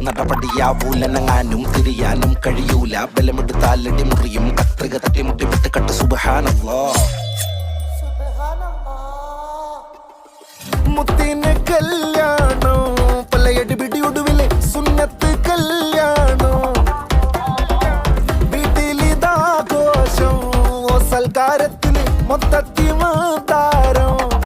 നടപടിയാവൂലനങ്ങാനും തിരിയാനും കഴിയൂല. ബലമെടുത്താലടി മുറിയും കത്രിക തട്ടിമുട്ടി വിട്ട് കട്ട് സുബ്ഹാനല്ലാഹ്. മുത്തിന് കല്യാണോ പല്ലയടി പിടിയൊടുവിലെ സുന്നത്ത് കല്യാണോ വീട്ടിലിതാഘോഷം സൽക്കാരത്തിന് മൊത്തത്തിൽ